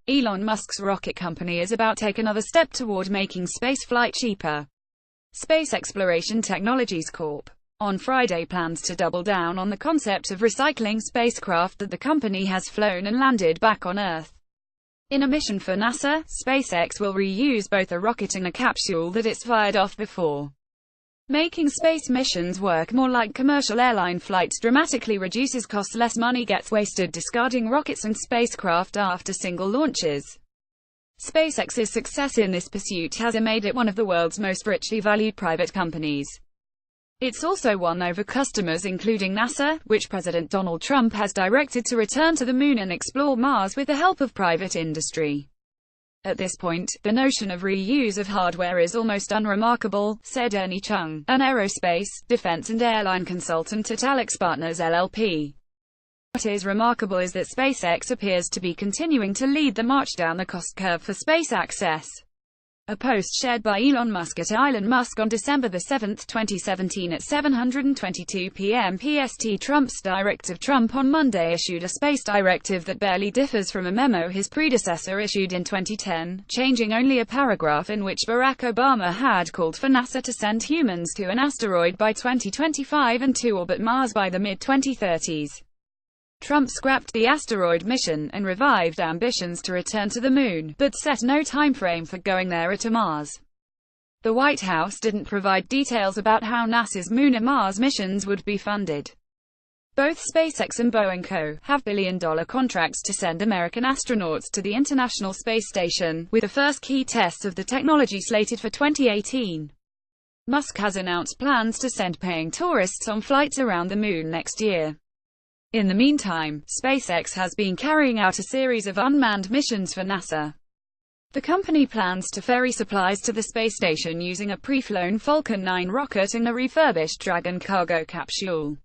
Elon Musk's rocket company is about to take another step toward making spaceflight cheaper. Space Exploration Technologies Corp. on Friday plans to double down on the concept of recycling spacecraft that the company has flown and landed back on Earth. In a mission for NASA, SpaceX will reuse both a rocket and a capsule that it's fired off before. Making space missions work more like commercial airline flights dramatically reduces costs. Less money gets wasted discarding rockets and spacecraft after single launches. SpaceX's success in this pursuit has made it one of the world's most richly valued private companies. It's also won over customers including NASA, which President Donald Trump has directed to return to the Moon and explore Mars with the help of private industry. At this point, the notion of reuse of hardware is almost unremarkable, said Ernie Chung, an aerospace, defense and airline consultant at AlixPartners LLP. What is remarkable is that SpaceX appears to be continuing to lead the march down the cost curve for space access. A post shared by Elon Musk at Elon Musk on December 7, 2017 at 7:22 p.m. PST. Trump's directive. Trump on Monday issued a space directive that barely differs from a memo his predecessor issued in 2010, changing only a paragraph in which Barack Obama had called for NASA to send humans to an asteroid by 2025 and to orbit Mars by the mid-2030s. Trump scrapped the asteroid mission, and revived ambitions to return to the Moon, but set no timeframe for going there or to Mars. The White House didn't provide details about how NASA's Moon and Mars missions would be funded. Both SpaceX and Boeing Co. have billion-dollar contracts to send American astronauts to the International Space Station, with the first key tests of the technology slated for 2018. Musk has announced plans to send paying tourists on flights around the Moon next year. In the meantime, SpaceX has been carrying out a series of unmanned missions for NASA. The company plans to ferry supplies to the space station using a pre-flown Falcon 9 rocket and a refurbished Dragon cargo capsule.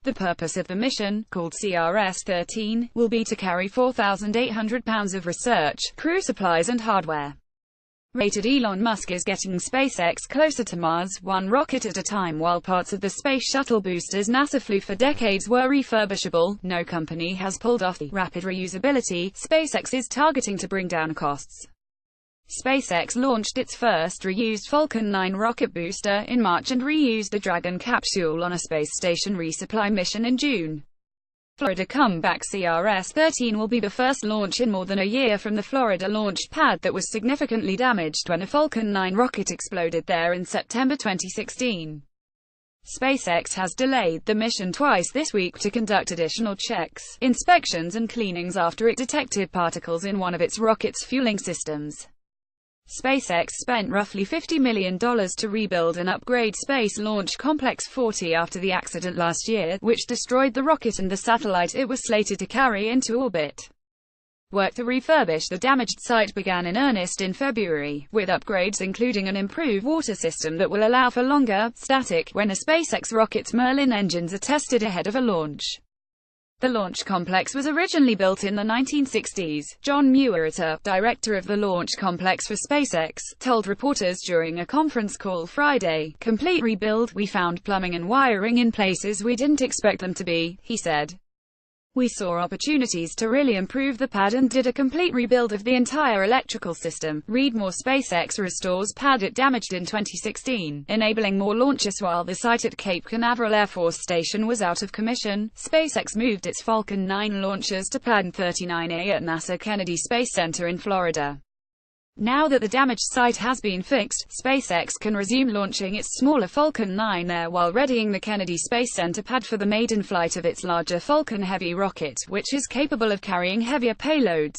The purpose of the mission, called CRS-13, will be to carry 4,800 pounds of research, crew supplies and hardware. Rated Elon Musk is getting SpaceX closer to Mars, one rocket at a time. While parts of the Space Shuttle boosters NASA flew for decades were refurbishable, no company has pulled off the rapid reusability SpaceX is targeting to bring down costs. SpaceX launched its first reused Falcon 9 rocket booster in March and reused a Dragon capsule on a space station resupply mission in June. Florida comeback CRS-13 will be the first launch in more than a year from the Florida launch pad that was significantly damaged when a Falcon 9 rocket exploded there in September 2016. SpaceX has delayed the mission twice this week to conduct additional checks, inspections and cleanings after it detected particles in one of its rocket's fueling systems. SpaceX spent roughly $50 million to rebuild and upgrade Space Launch Complex 40 after the accident last year, which destroyed the rocket and the satellite it was slated to carry into orbit. Work to refurbish the damaged site began in earnest in February, with upgrades including an improved water system that will allow for longer static when a SpaceX rocket's Merlin engines are tested ahead of a launch. The launch complex was originally built in the 1960s. John Meurer, director of the launch complex for SpaceX, told reporters during a conference call Friday, "Complete rebuild, we found plumbing and wiring in places we didn't expect them to be," he said. "We saw opportunities to really improve the pad and did a complete rebuild of the entire electrical system." Read more. SpaceX restores pad it damaged in 2016, enabling more launches while the site at Cape Canaveral Air Force Station was out of commission. SpaceX moved its Falcon 9 launches to Pad 39A at NASA Kennedy Space Center in Florida. Now that the damaged site has been fixed, SpaceX can resume launching its smaller Falcon 9 there while readying the Kennedy Space Center pad for the maiden flight of its larger Falcon Heavy rocket, which is capable of carrying heavier payloads.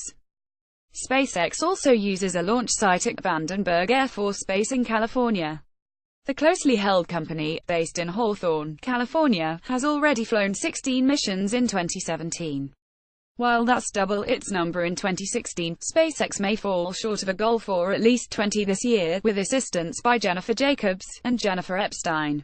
SpaceX also uses a launch site at Vandenberg Air Force Base in California. The closely held company, based in Hawthorne, California, has already flown 16 missions in 2017. While that's double its number in 2016, SpaceX may fall short of a goal for at least 20 this year, with assistance by Jennifer Jacobs and Jennifer Epstein.